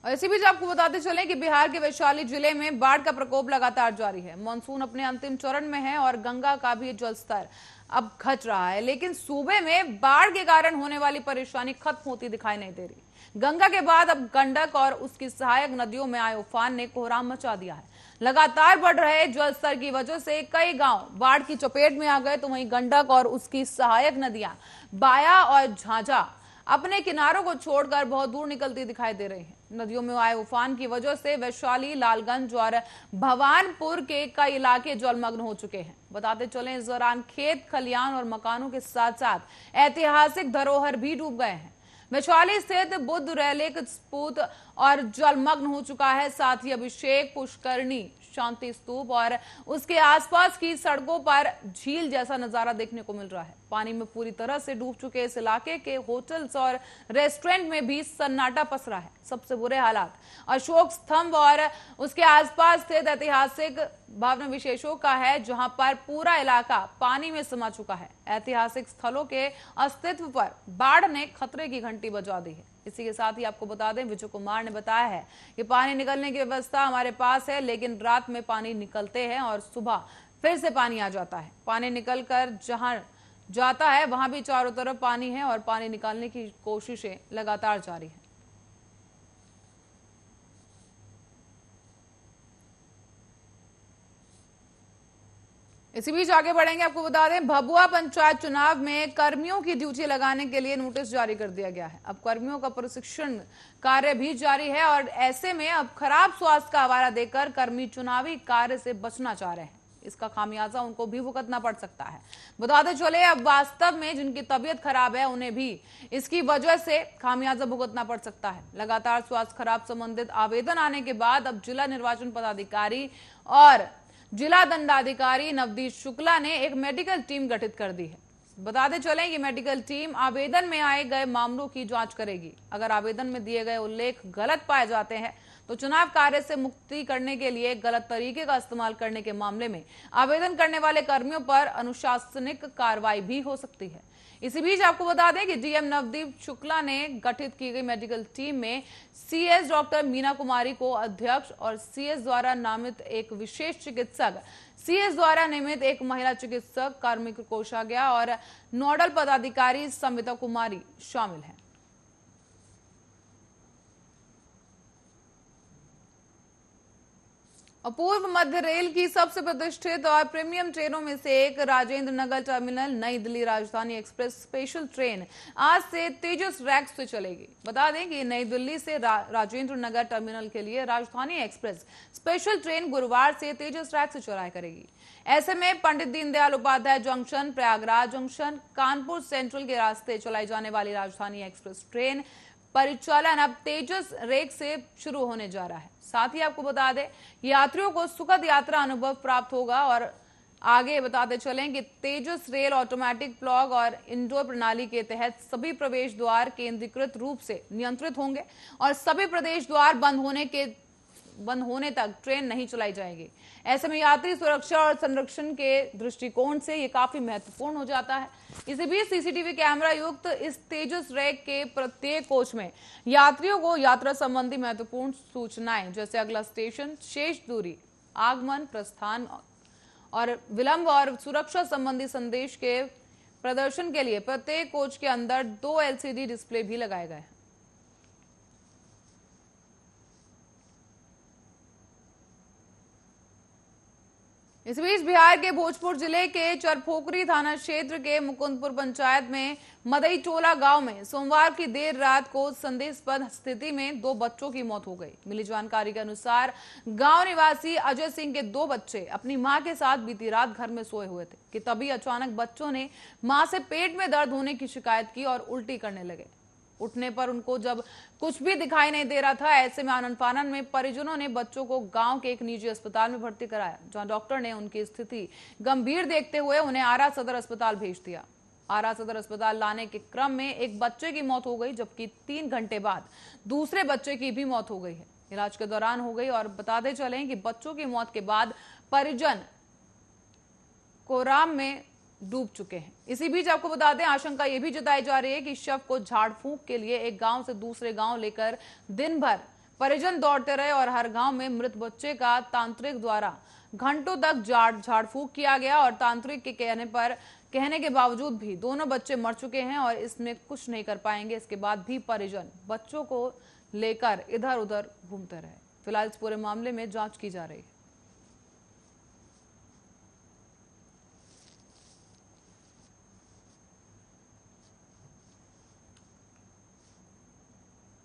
और इसी बीच आपको बताते चलें कि बिहार के वैशाली जिले में बाढ़ का प्रकोप लगातार जारी है। मानसून अपने अंतिम चरण में है और गंगा का भी जलस्तर अब घट रहा है, लेकिन सूबे में बाढ़ के कारण होने वाली परेशानी खत्म होती दिखाई नहीं दे रही। गंगा के बाद अब गंडक और उसकी सहायक नदियों में आए उफान ने कोहराम मचा दिया है। लगातार बढ़ रहे जलस्तर की वजह से कई गांव बाढ़ की चपेट में आ गए, तो वहीं गंडक और उसकी सहायक नदियां बाया और झाझा अपने किनारों को छोड़कर बहुत दूर निकलती दिखाई दे रही हैं। नदियों में आए उफान की वजह से वैशाली, लालगंज और भवानपुर के कई इलाके जलमग्न हो चुके हैं। बताते चलें, इस दौरान खेत खलियान और मकानों के साथ साथ ऐतिहासिक धरोहर भी डूब गए हैं। वैशाली स्थित बुद्ध रेलिक स्पूत और जलमग्न हो चुका है। साथ ही अभिषेक पुष्करणी, शांति स्तूप और उसके आसपास की सड़कों पर झील जैसा नजारा देखने को मिल रहा है। पानी में पूरी तरह से डूब चुके इस इलाके के होटल्स और रेस्टोरेंट में भी सन्नाटा पसरा है। सबसे बुरे हालात अशोक स्तंभ और उसके आसपास स्थित ऐतिहासिक भवन विशेषों का है, जहां पर पूरा इलाका पानी में समा चुका है। ऐतिहासिक स्थलों के अस्तित्व पर बाढ़ ने खतरे की घंटी बजा दी है। इसी के साथ ही आपको बता दें, विजय कुमार ने बताया है कि पानी निकलने की व्यवस्था हमारे पास है, लेकिन रात में पानी निकलते हैं और सुबह फिर से पानी आ जाता है। पानी निकलकर जहां जाता है वहां भी चारों तरफ पानी है और पानी निकालने की कोशिशें लगातार जारी है। इसी बीच आगे बढ़ेंगे, आपको बता दें, भभुआ पंचायत चुनाव में कर्मियों की ड्यूटी लगाने के लिए नोटिस जारी कर दिया गया है। अब कर्मियों का प्रशिक्षण कार्य भी जारी है और ऐसे में अब खराब स्वास्थ्य का हवाला देकर कर्मी चुनावी कार्य से बचना चाह रहे हैं। इसका खामियाजा उनको भी भुगतना पड़ सकता है। बताते चले, अब वास्तव में जिनकी तबीयत खराब है उन्हें भी इसकी वजह से खामियाजा भुगतना पड़ सकता है। लगातार स्वास्थ्य खराब संबंधित आवेदन आने के बाद अब जिला निर्वाचन पदाधिकारी और जिला दंडाधिकारी नवदीप शुक्ला ने एक मेडिकल टीम गठित कर दी है। बताते चलें, ये मेडिकल टीम आवेदन में आए गए मामलों की जांच करेगी। अगर आवेदन में दिए गए उल्लेख गलत पाए जाते हैं तो चुनाव कार्य से मुक्ति करने के लिए गलत तरीके का इस्तेमाल करने के मामले में आवेदन करने वाले कर्मियों पर अनुशासनिक कार्रवाई भी हो सकती है। इसी बीच आपको बता दें कि डीएम नवदीप शुक्ला ने गठित की गई मेडिकल टीम में सीएस डॉक्टर मीना कुमारी को अध्यक्ष और सीएस द्वारा नामित एक विशेष चिकित्सक, सीएस द्वारा नियमित एक महिला चिकित्सक, कार्मिक कोषाज्ञा और नोडल पदाधिकारी संविता कुमारी शामिल हैं। पूर्व मध्य रेल की सबसे प्रतिष्ठित और प्रीमियम ट्रेनों में से एक राजेंद्र नगर टर्मिनल नई दिल्ली राजधानी एक्सप्रेस स्पेशल ट्रेन आज से तेजस रैक से चलेगी। बता दें कि नई दिल्ली से राजेंद्र नगर टर्मिनल के लिए राजधानी एक्सप्रेस स्पेशल ट्रेन गुरुवार से तेजस रैक से चलाया करेगी। ऐसे में Pandit Deendayal Upadhyay junction, Prayagraj junction, Kanpur central के रास्ते चलाई जाने वाली राजधानी एक्सप्रेस ट्रेन परिचालन अब तेजस रेक से शुरू होने जा रहा है। साथ ही आपको बता दें, यात्रियों को सुखद यात्रा अनुभव प्राप्त होगा। और आगे बताते चलें कि तेजस रेल ऑटोमेटिक प्लॉग और इंडोर प्रणाली के तहत सभी प्रवेश द्वार केंद्रीकृत रूप से नियंत्रित होंगे और सभी प्रवेश द्वार बंद होने तक ट्रेन नहीं चलाई जाएगी। ऐसे में यात्री सुरक्षा और संरक्षण के दृष्टिकोण से ये काफी महत्वपूर्ण हो जाता है। इसी बीच सीसीटीवी कैमरा युक्त इस तेजस रेक के प्रत्येक कोच में यात्रियों को यात्रा संबंधी महत्वपूर्ण सूचनाएं जैसे अगला स्टेशन, शेष दूरी, आगमन, प्रस्थान और विलंब और सुरक्षा संबंधी संदेश के प्रदर्शन के लिए प्रत्येक कोच के अंदर 2 एलसीडी डिस्प्ले भी लगाए गए हैं। इस बीच बिहार के भोजपुर जिले के चरपोखरी थाना क्षेत्र के मुकुंदपुर पंचायत में मदई टोला गांव में सोमवार की देर रात को संदेहास्पद स्थिति में 2 बच्चों की मौत हो गई। मिली जानकारी के अनुसार गांव निवासी अजय सिंह के 2 बच्चे अपनी मां के साथ बीती रात घर में सोए हुए थे कि तभी अचानक बच्चों ने मां से पेट में दर्द होने की शिकायत की और उल्टी करने लगे। उठने पर उनको जब कुछ भी दिखाई नहीं दे रहा था, ऐसे में आनन फानन में परिजनों ने बच्चों को गांव के एक निजी अस्पताल में भर्ती कराया, जहां डॉक्टर ने उनकी स्थिति गंभीर देखते हुए उन्हें आरा सदर अस्पताल भेज दिया। आरा सदर अस्पताल लाने के क्रम में एक बच्चे की मौत हो गई, जबकि 3 घंटे बाद दूसरे बच्चे की भी मौत हो गई है। इलाज के दौरान हो गई। और बताते चलें कि बच्चों की मौत के बाद परिजन कोराम में डूब चुके हैं। इसी बीच आपको बता दें, आशंका यह भी जताई जा रही है कि शव को झाड़ फूंक के लिए एक गांव से दूसरे गांव लेकर दिन भर परिजन दौड़ते रहे और हर गांव में मृत बच्चे का तांत्रिक द्वारा घंटों तक झाड़ फूंक किया गया और तांत्रिक के कहने के बावजूद भी दोनों बच्चे मर चुके हैं और इसमें कुछ नहीं कर पाएंगे। इसके बाद भी परिजन बच्चों को लेकर इधर उधर घूमते रहे। फिलहाल इस पूरे मामले में जांच की जा रही है।